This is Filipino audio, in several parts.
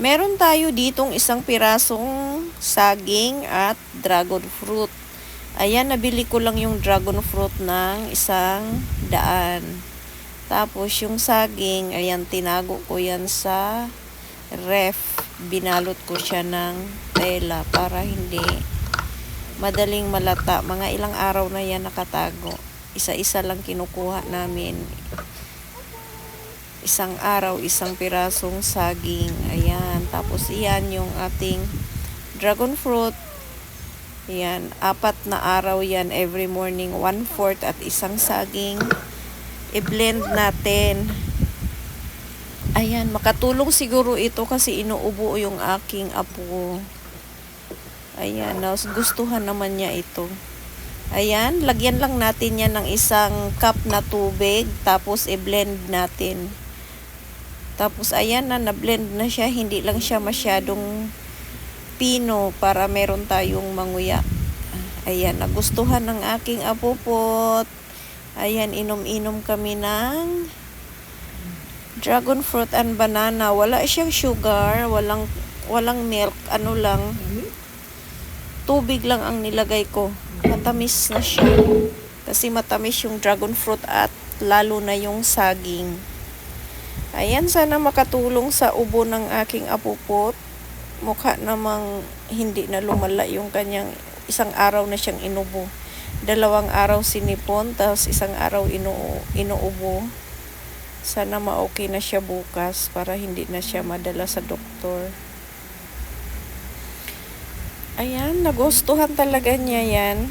Meron tayo ditong isang pirasong saging at dragon fruit. Ayan, nabili ko lang yung dragon fruit ng 100. Tapos yung saging, ayan, tinago ko yan sa ref. Binalot ko siya ng tela para hindi madaling malata. Mga ilang araw na yan nakatago. Isa-isa lang kinukuha namin. Isang araw, isang pirasong saging. Ayan. Tapos iyan yung ating dragon fruit. Ayan. 4 na araw yan. Every morning, 1/4 at isang saging. I-blend natin. Ayan. Makatulong siguro ito kasi inuubo yung aking apo. Ayan. Gustuhan naman niya ito. Ayan. Lagyan lang natin yan ng 1 cup na tubig. Tapos i-blend natin. Tapos ayan na-blend na siya, hindi lang siya masyadong pino para meron tayong manguya. Ayan, nagustuhan ng aking apopot. Ayan, inom-inom kami ng dragon fruit and banana. Wala siyang sugar, walang milk, ano lang. Tubig lang ang nilagay ko. Matamis na siya. Kasi matamis yung dragon fruit at lalo na yung saging. Ayan, sana makatulong sa ubo ng aking apupot. Mukha namang hindi na lumala yung kanyang 1 araw na siyang inubo. 2 araw sinipon, tapos 1 araw inuubo. Sana ma-okay na siya bukas para hindi na siya madala sa doktor. Ayan, nagustuhan talaga niya yan.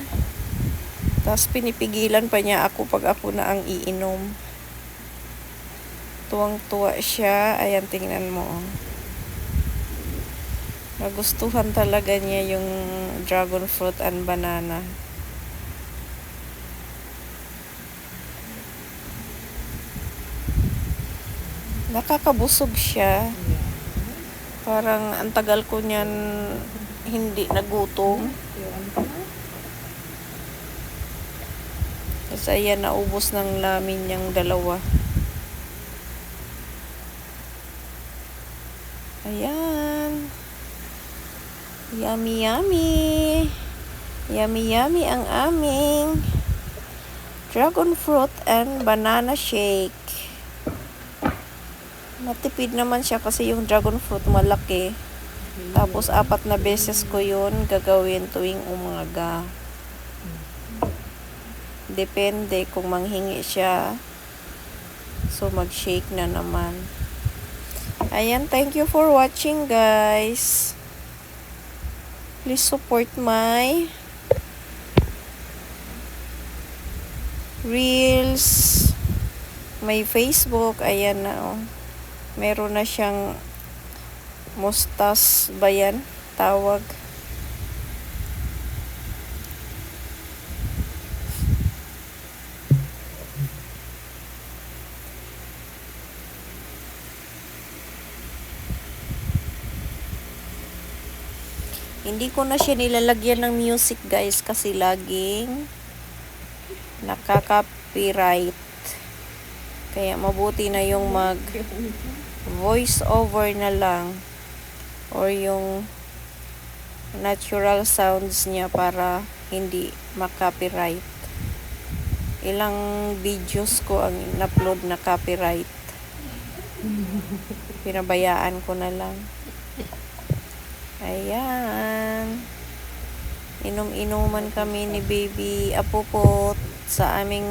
Tapos pinipigilan pa niya ako pag ako na ang iinom. Tuwang-tuwa siya. Ayan, tingnan mo. Nagustuhan talaga niya yung dragon fruit and banana. Nakakabusog siya. Parang ang tagal ko niyan hindi nagutom. Kasi ayan, naubos ng lamin niyang 2. Ayan. Yummy, yummy. Yummy, yummy ang aming dragon fruit and banana shake. Matipid naman siya kasi yung dragon fruit malaki. Tapos 4 na beses ko yun gagawin tuwing umaga. Depende kung manghingi siya. So mag-shake na naman. Ayan, thank you for watching, guys. Please support my reels, my Facebook. Ayan na, oh. Meron na siyang mustas ba yan? Tawag. Hindi ko na siya nilalagyan ng music, guys, kasi laging nakaka-copyright. Kaya mabuti na yung mag voice over na lang or yung natural sounds niya para hindi ma-copyright. Ilang videos ko ang in-upload na copyright. Pinabayaan ko na lang. Ayan. Inom-inuman kami ni baby apopot sa aming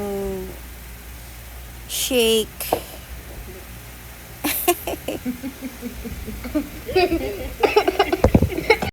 shake.